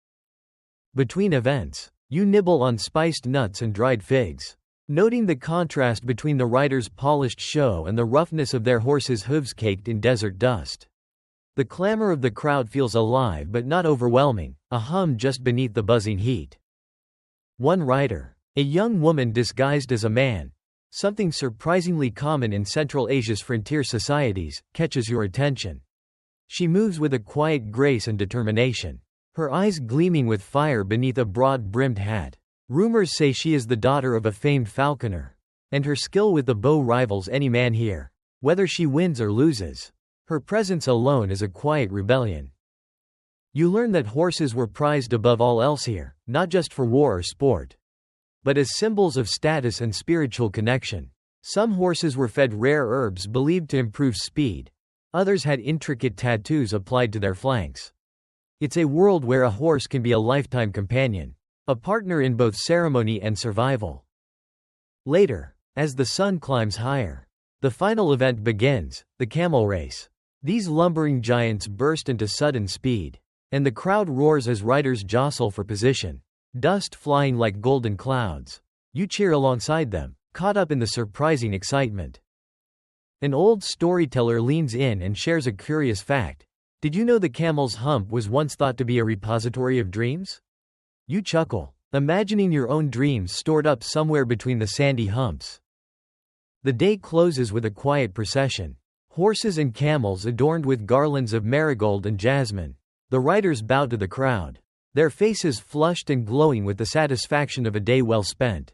Between events, you nibble on spiced nuts and dried figs, noting the contrast between the riders' polished show and the roughness of their horses' hooves caked in desert dust. The clamor of the crowd feels alive but not overwhelming, a hum just beneath the buzzing heat. One rider, a young woman disguised as a man, something surprisingly common in Central Asia's frontier societies, catches your attention. She moves with a quiet grace and determination, her eyes gleaming with fire beneath a broad-brimmed hat. Rumors say she is the daughter of a famed falconer, and her skill with the bow rivals any man here, whether she wins or loses. Her presence alone is a quiet rebellion. You learn that horses were prized above all else here, not just for war or sport, but as symbols of status and spiritual connection. Some horses were fed rare herbs believed to improve speed, others had intricate tattoos applied to their flanks. It's a world where a horse can be a lifetime companion, a partner in both ceremony and survival. Later, as the sun climbs higher, the final event begins, the camel race. These lumbering giants burst into sudden speed, and the crowd roars as riders jostle for position, dust flying like golden clouds. You cheer alongside them, caught up in the surprising excitement. An old storyteller leans in and shares a curious fact. Did you know the camel's hump was once thought to be a repository of dreams? You chuckle, imagining your own dreams stored up somewhere between the sandy humps. The day closes with a quiet procession. Horses and camels adorned with garlands of marigold and jasmine. The riders bow to the crowd, their faces flushed and glowing with the satisfaction of a day well spent.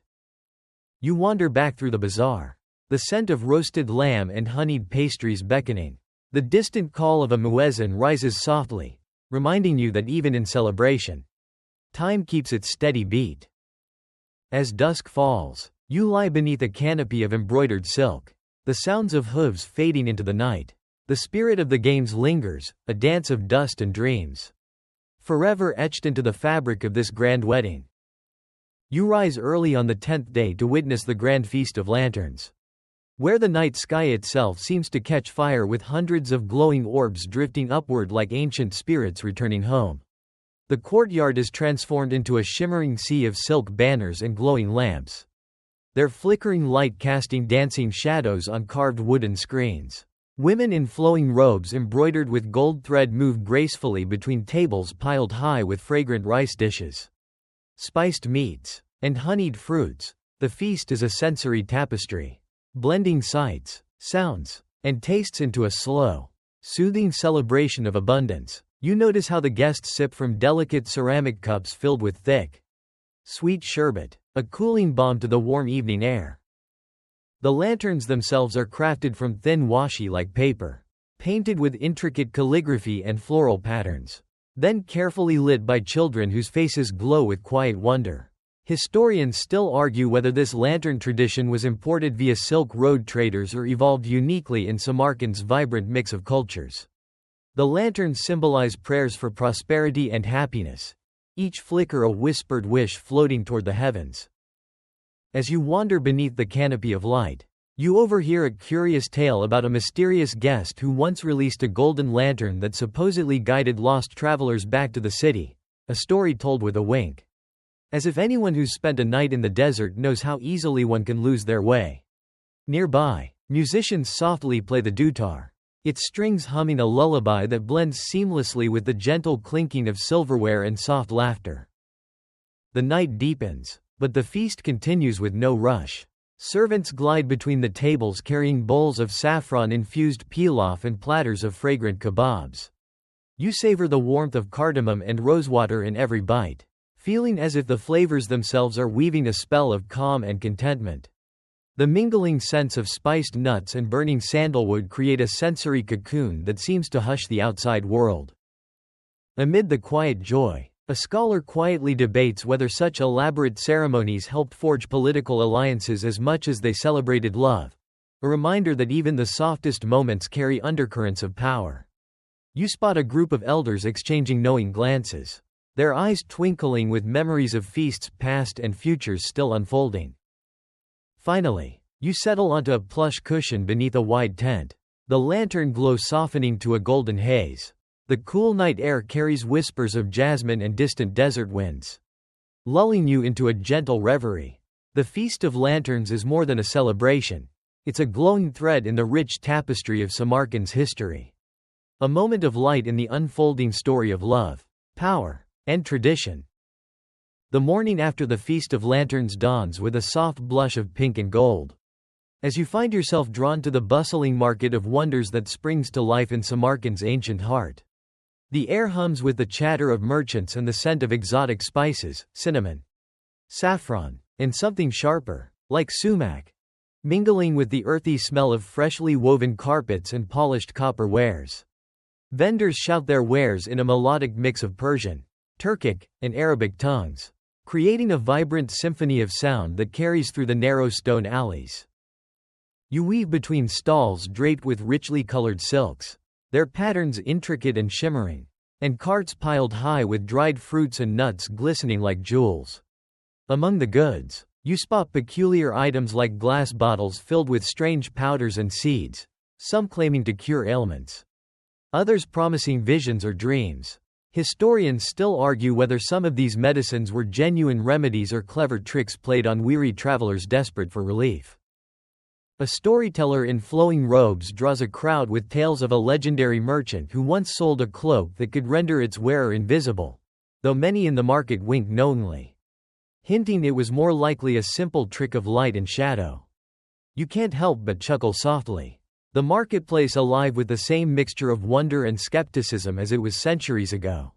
You wander back through the bazaar, the scent of roasted lamb and honeyed pastries beckoning. The distant call of a muezzin rises softly, reminding you that even in celebration, time keeps its steady beat. As dusk falls, you lie beneath a canopy of embroidered silk, the sounds of hooves fading into the night. The spirit of the games lingers, a dance of dust and dreams, forever etched into the fabric of this grand wedding. You rise early on the 10th day to witness the grand feast of lanterns, where the night sky itself seems to catch fire with hundreds of glowing orbs drifting upward like ancient spirits returning home. The courtyard is transformed into a shimmering sea of silk banners and glowing lamps, their flickering light casting dancing shadows on carved wooden screens. Women in flowing robes embroidered with gold thread move gracefully between tables piled high with fragrant rice dishes, spiced meats, and honeyed fruits. The feast is a sensory tapestry, blending sights, sounds, and tastes into a slow, soothing celebration of abundance. You notice how the guests sip from delicate ceramic cups filled with thick, sweet sherbet, a cooling balm to the warm evening air. The lanterns themselves are crafted from thin washi-like paper, painted with intricate calligraphy and floral patterns, then carefully lit by children whose faces glow with quiet wonder. Historians still argue whether this lantern tradition was imported via Silk Road traders or evolved uniquely in Samarkand's vibrant mix of cultures. The lanterns symbolize prayers for prosperity and happiness, each flicker a whispered wish floating toward the heavens. As you wander beneath the canopy of light, you overhear a curious tale about a mysterious guest who once released a golden lantern that supposedly guided lost travelers back to the city, a story told with a wink, as if anyone who's spent a night in the desert knows how easily one can lose their way. Nearby, musicians softly play the dutar, its strings humming a lullaby that blends seamlessly with the gentle clinking of silverware and soft laughter. The night deepens, but the feast continues with no rush. Servants glide between the tables carrying bowls of saffron-infused pilaf and platters of fragrant kebabs. You savor the warmth of cardamom and rosewater in every bite, feeling as if the flavors themselves are weaving a spell of calm and contentment. The mingling scents of spiced nuts and burning sandalwood create a sensory cocoon that seems to hush the outside world. Amid the quiet joy, a scholar quietly debates whether such elaborate ceremonies helped forge political alliances as much as they celebrated love, a reminder that even the softest moments carry undercurrents of power. You spot a group of elders exchanging knowing glances, their eyes twinkling with memories of feasts past and futures still unfolding. Finally, you settle onto a plush cushion beneath a wide tent, the lantern glow softening to a golden haze. The cool night air carries whispers of jasmine and distant desert winds, lulling you into a gentle reverie. The Feast of Lanterns is more than a celebration. It's a glowing thread in the rich tapestry of Samarkand's history. A moment of light in the unfolding story of love, power, and tradition. The morning after the Feast of Lanterns dawns with a soft blush of pink and gold. As you find yourself drawn to the bustling market of wonders that springs to life in Samarkand's ancient heart. The air hums with the chatter of merchants and the scent of exotic spices, cinnamon, saffron, and something sharper, like sumac, mingling with the earthy smell of freshly woven carpets and polished copper wares. Vendors shout their wares in a melodic mix of Persian, Turkic, and Arabic tongues, creating a vibrant symphony of sound that carries through the narrow stone alleys. You weave between stalls draped with richly colored silks, their patterns intricate and shimmering, and carts piled high with dried fruits and nuts glistening like jewels. Among the goods, you spot peculiar items like glass bottles filled with strange powders and seeds, some claiming to cure ailments, others promising visions or dreams. Historians still argue whether some of these medicines were genuine remedies or clever tricks played on weary travelers desperate for relief. A storyteller in flowing robes draws a crowd with tales of a legendary merchant who once sold a cloak that could render its wearer invisible, though many in the market wink knowingly. hinting it was more likely a simple trick of light and shadow. You can't help but chuckle softly. The marketplace alive with the same mixture of wonder and skepticism as it was centuries ago.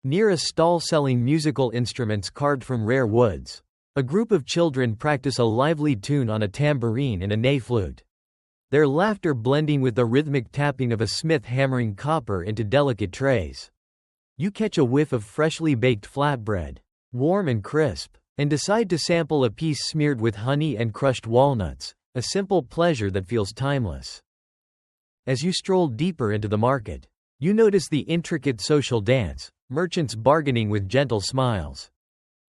Near a stall selling musical instruments carved from rare woods, a group of children practice a lively tune on a tambourine and a ney flute. Their laughter blending with the rhythmic tapping of a smith hammering copper into delicate trays. You catch a whiff of freshly baked flatbread, warm and crisp, and decide to sample a piece smeared with honey and crushed walnuts, a simple pleasure that feels timeless. As you stroll deeper into the market, you notice the intricate social dance, merchants bargaining with gentle smiles,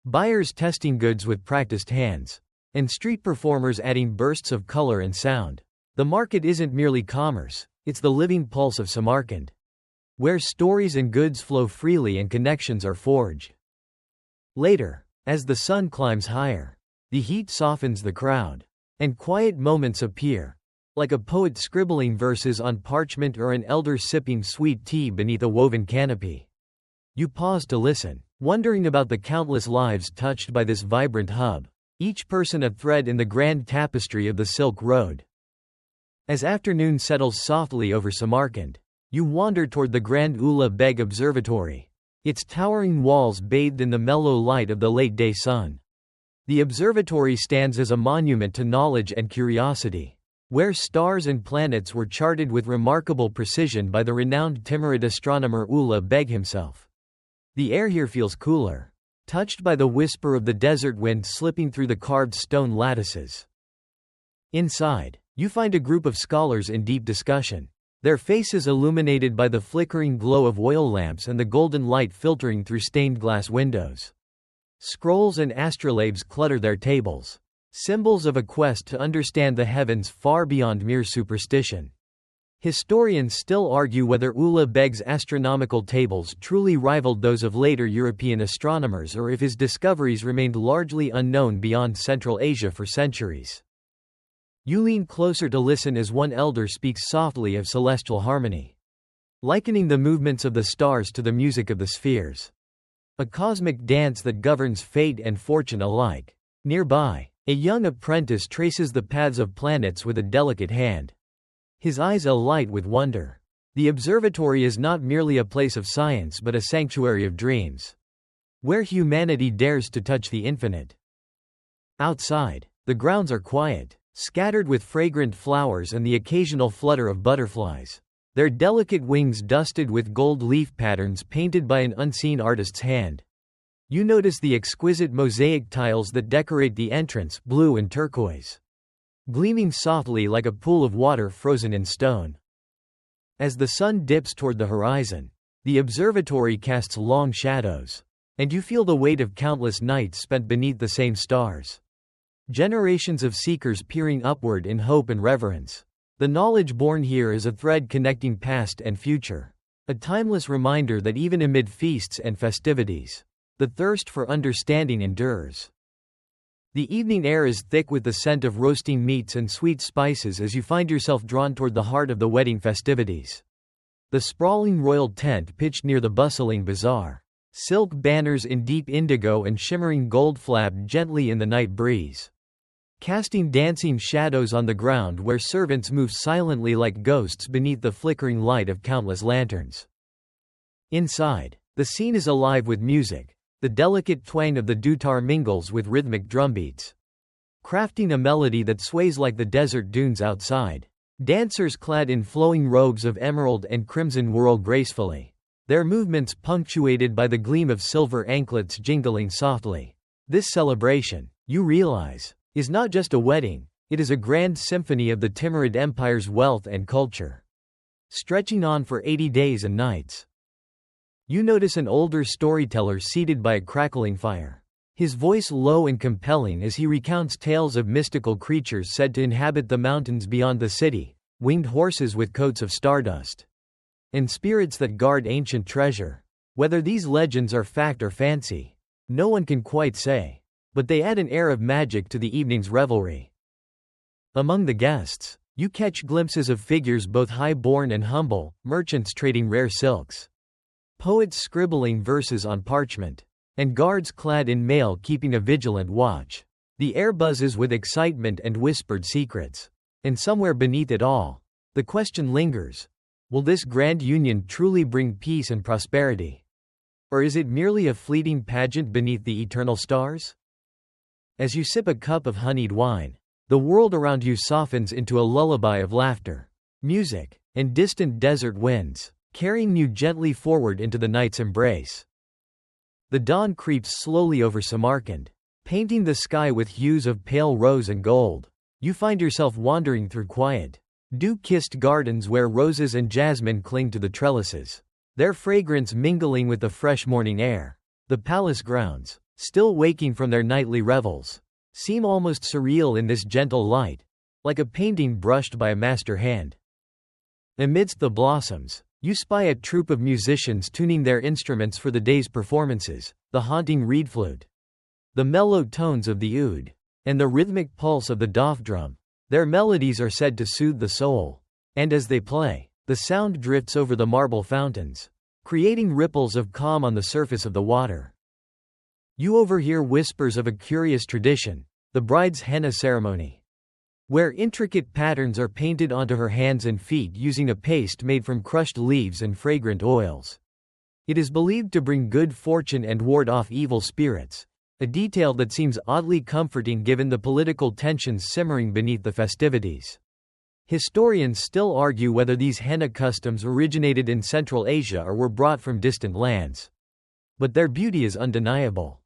buyers testing goods with practiced hands, and street performers adding bursts of color and sound. The market isn't merely commerce, it's the living pulse of Samarkand, where stories and goods flow freely and connections are forged. Later, as the sun climbs higher, the heat softens the crowd, and quiet moments appear, like a poet scribbling verses on parchment or an elder sipping sweet tea beneath a woven canopy. You pause to listen, wondering about the countless lives touched by this vibrant hub, each person a thread in the grand tapestry of the Silk Road. As afternoon settles softly over Samarkand, you wander toward the Grand Ulugh Beg Observatory, its towering walls bathed in the mellow light of the late-day sun. The observatory stands as a monument to knowledge and curiosity, where stars and planets were charted with remarkable precision by the renowned Timurid astronomer Ulugh Beg himself. The air here feels cooler, touched by the whisper of the desert wind slipping through the carved stone lattices. Inside, you find a group of scholars in deep discussion, their faces illuminated by the flickering glow of oil lamps and the golden light filtering through stained glass windows. Scrolls and astrolabes clutter their tables, symbols of a quest to understand the heavens far beyond mere superstition. Historians still argue whether Ulugh Beg's astronomical tables truly rivaled those of later European astronomers or if his discoveries remained largely unknown beyond Central Asia for centuries. You lean closer to listen as one elder speaks softly of celestial harmony, likening the movements of the stars to the music of the spheres. A cosmic dance that governs fate and fortune alike. Nearby, a young apprentice traces the paths of planets with a delicate hand, his eyes alight with wonder. The observatory is not merely a place of science but a sanctuary of dreams, where humanity dares to touch the infinite. Outside, the grounds are quiet, scattered with fragrant flowers and the occasional flutter of butterflies, their delicate wings dusted with gold leaf patterns painted by an unseen artist's hand. You notice the exquisite mosaic tiles that decorate the entrance, blue and turquoise, gleaming softly like a pool of water frozen in stone. As the sun dips toward the horizon, the observatory casts long shadows, and you feel the weight of countless nights spent beneath the same stars. Generations of seekers peering upward in hope and reverence. The knowledge born here is a thread connecting past and future, a timeless reminder that even amid feasts and festivities, the thirst for understanding endures. The evening air is thick with the scent of roasting meats and sweet spices as you find yourself drawn toward the heart of the wedding festivities. The sprawling royal tent pitched near the bustling bazaar, silk banners in deep indigo and shimmering gold flapped gently in the night breeze, casting dancing shadows on the ground where servants move silently like ghosts beneath the flickering light of countless lanterns. Inside, the scene is alive with music. The delicate twang of the dutar mingles with rhythmic drumbeats, crafting a melody that sways like the desert dunes outside. Dancers clad in flowing robes of emerald and crimson whirl gracefully, their movements punctuated by the gleam of silver anklets jingling softly. This celebration, you realize, is not just a wedding, it is a grand symphony of the Timurid Empire's wealth and culture, stretching on for 80 days and nights. You notice an older storyteller seated by a crackling fire, his voice low and compelling as he recounts tales of mystical creatures said to inhabit the mountains beyond the city, winged horses with coats of stardust, and spirits that guard ancient treasure. Whether these legends are fact or fancy, no one can quite say, but they add an air of magic to the evening's revelry. Among the guests, you catch glimpses of figures both high-born and humble, merchants trading rare silks, poets scribbling verses on parchment, and guards clad in mail keeping a vigilant watch. The air buzzes with excitement and whispered secrets. And somewhere beneath it all, the question lingers: will this grand union truly bring peace and prosperity? Or is it merely a fleeting pageant beneath the eternal stars? As you sip a cup of honeyed wine, the world around you softens into a lullaby of laughter, music, and distant desert winds, carrying you gently forward into the night's embrace. The dawn creeps slowly over Samarkand, painting the sky with hues of pale rose and gold. You find yourself wandering through quiet, dew-kissed gardens where roses and jasmine cling to the trellises, their fragrance mingling with the fresh morning air. The palace grounds, still waking from their nightly revels, seem almost surreal in this gentle light, like a painting brushed by a master hand. Amidst the blossoms, you spy a troupe of musicians tuning their instruments for the day's performances, the haunting reed flute, the mellow tones of the oud, and the rhythmic pulse of the daf drum. Their melodies are said to soothe the soul, and as they play, the sound drifts over the marble fountains, creating ripples of calm on the surface of the water. You overhear whispers of a curious tradition, the bride's henna ceremony, where intricate patterns are painted onto her hands and feet using a paste made from crushed leaves and fragrant oils. It is believed to bring good fortune and ward off evil spirits, a detail that seems oddly comforting given the political tensions simmering beneath the festivities. Historians still argue whether these henna customs originated in Central Asia or were brought from distant lands. But their beauty is undeniable.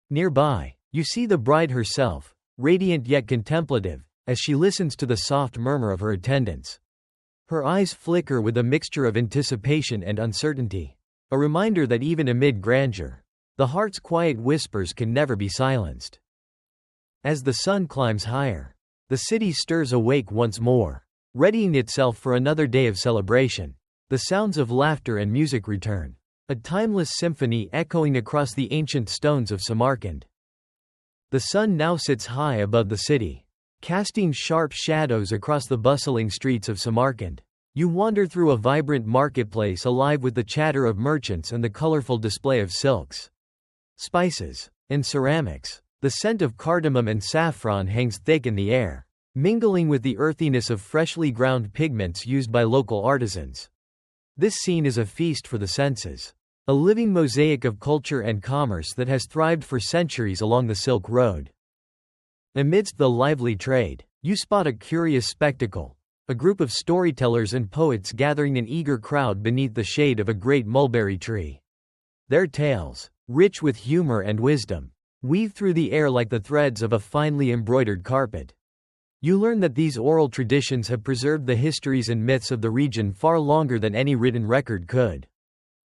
Nearby, you see the bride herself, radiant yet contemplative, as she listens to the soft murmur of her attendants. Her eyes flicker with a mixture of anticipation and uncertainty, a reminder that even amid grandeur, the heart's quiet whispers can never be silenced. As the sun climbs higher, the city stirs awake once more, readying itself for another day of celebration. The sounds of laughter and music return, a timeless symphony echoing across the ancient stones of Samarkand. The sun now sits high above the city, casting sharp shadows across the bustling streets of Samarkand. You wander through a vibrant marketplace alive with the chatter of merchants and the colorful display of silks, spices, and ceramics. The scent of cardamom and saffron hangs thick in the air, mingling with the earthiness of freshly ground pigments used by local artisans. This scene is a feast for the senses, a living mosaic of culture and commerce that has thrived for centuries along the Silk Road. Amidst the lively trade, you spot a curious spectacle, a group of storytellers and poets gathering an eager crowd beneath the shade of a great mulberry tree. Their tales, rich with humor and wisdom, weave through the air like the threads of a finely embroidered carpet. You learn that these oral traditions have preserved the histories and myths of the region far longer than any written record could.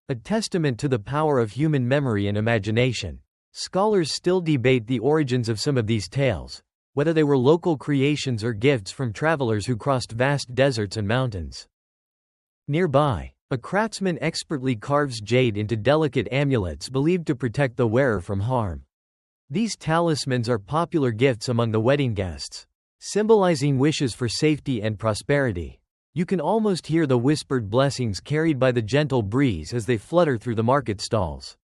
A testament to the power of human memory and imagination. Scholars still debate the origins of some of these tales, whether they were local creations or gifts from travelers who crossed vast deserts and mountains. Nearby, a craftsman expertly carves jade into delicate amulets believed to protect the wearer from harm. These talismans are popular gifts among the wedding guests, symbolizing wishes for safety and prosperity. You can almost hear the whispered blessings carried by the gentle breeze as they flutter through the market stalls.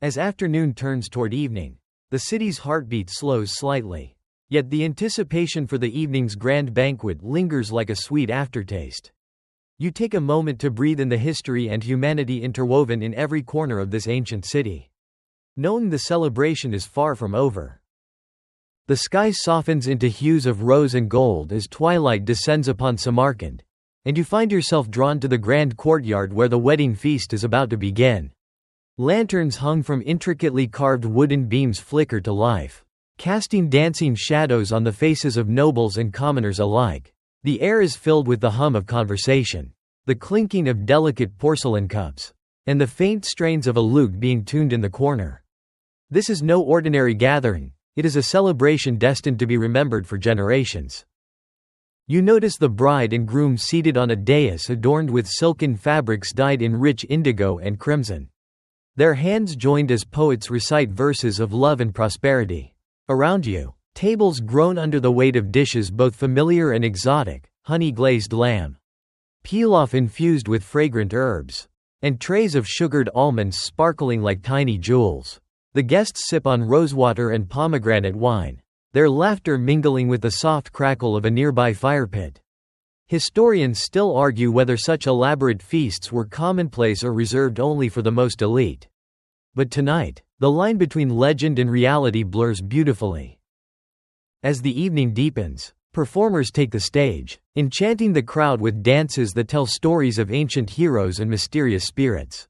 As afternoon turns toward evening, the city's heartbeat slows slightly, yet the anticipation for the evening's grand banquet lingers like a sweet aftertaste. You take a moment to breathe in the history and humanity interwoven in every corner of this ancient city, knowing the celebration is far from over. The sky softens into hues of rose and gold as twilight descends upon Samarkand, and you find yourself drawn to the grand courtyard where the wedding feast is about to begin. Lanterns hung from intricately carved wooden beams flicker to life, casting dancing shadows on the faces of nobles and commoners alike. The air is filled with the hum of conversation, the clinking of delicate porcelain cups, and the faint strains of a lute being tuned in the corner. This is no ordinary gathering, it is a celebration destined to be remembered for generations. You notice the bride and groom seated on a dais adorned with silken fabrics dyed in rich indigo and crimson, their hands joined as poets recite verses of love and prosperity. Around you, tables groan under the weight of dishes both familiar and exotic, honey-glazed lamb, pilaf infused with fragrant herbs, and trays of sugared almonds sparkling like tiny jewels. The guests sip on rosewater and pomegranate wine, their laughter mingling with the soft crackle of a nearby fire pit. Historians still argue whether such elaborate feasts were commonplace or reserved only for the most elite. But tonight, the line between legend and reality blurs beautifully. As the evening deepens, performers take the stage, enchanting the crowd with dances that tell stories of ancient heroes and mysterious spirits.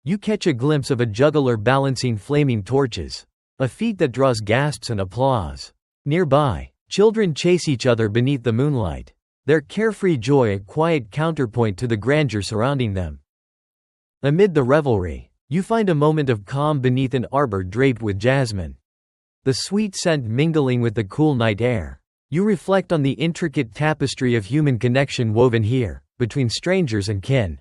You catch a glimpse of a juggler balancing flaming torches, a feat that draws gasps and applause. Nearby, children chase each other beneath the moonlight, their carefree joy a quiet counterpoint to the grandeur surrounding them. Amid the revelry, you find a moment of calm beneath an arbor draped with jasmine. The sweet scent mingling with the cool night air. You reflect on the intricate tapestry of human connection woven here, between strangers and kin.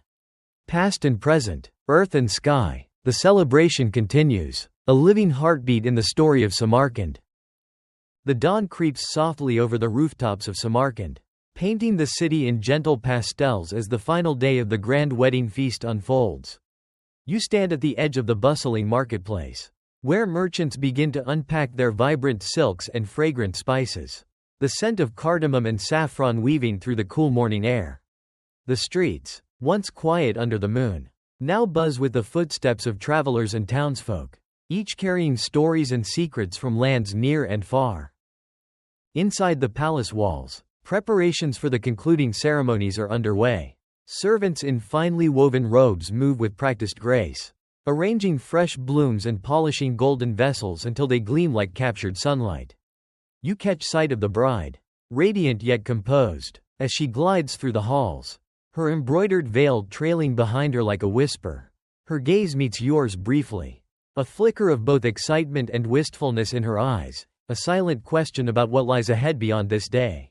Past and present, earth and sky, the celebration continues, a living heartbeat in the story of Samarkand. The dawn creeps softly over the rooftops of Samarkand, painting the city in gentle pastels as the final day of the grand wedding feast unfolds. You stand at the edge of the bustling marketplace, where merchants begin to unpack their vibrant silks and fragrant spices, the scent of cardamom and saffron weaving through the cool morning air. The streets, once quiet under the moon, now buzz with the footsteps of travelers and townsfolk, each carrying stories and secrets from lands near and far. Inside the palace walls, preparations for the concluding ceremonies are underway. Servants in finely woven robes move with practiced grace, arranging fresh blooms and polishing golden vessels until they gleam like captured sunlight. You catch sight of the bride, radiant yet composed, as she glides through the halls, her embroidered veil trailing behind her like a whisper. Her gaze meets yours briefly, a flicker of both excitement and wistfulness in her eyes, a silent question about what lies ahead beyond this day.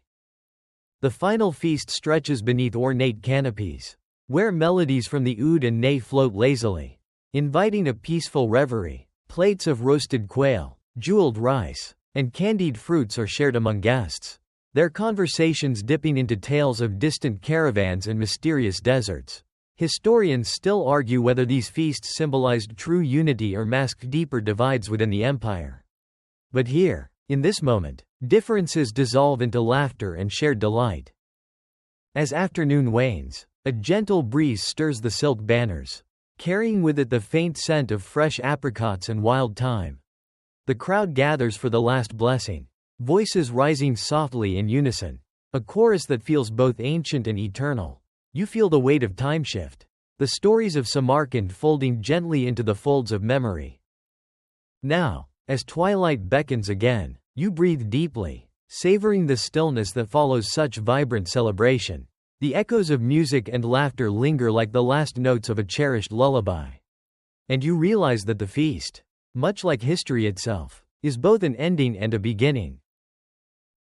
The final feast stretches beneath ornate canopies, where melodies from the oud and ney float lazily, inviting a peaceful reverie. Plates of roasted quail, jeweled rice, and candied fruits are shared among guests, their conversations dipping into tales of distant caravans and mysterious deserts. Historians still argue whether these feasts symbolized true unity or masked deeper divides within the empire. But here, in this moment, differences dissolve into laughter and shared delight. As afternoon wanes, a gentle breeze stirs the silk banners, carrying with it the faint scent of fresh apricots and wild thyme. The crowd gathers for the last blessing, voices rising softly in unison, a chorus that feels both ancient and eternal. You feel the weight of time shift, the stories of Samarkand folding gently into the folds of memory. Now, as twilight beckons again, you breathe deeply, savoring the stillness that follows such vibrant celebration. The echoes of music and laughter linger like the last notes of a cherished lullaby. And you realize that the feast, much like history itself, is both an ending and a beginning.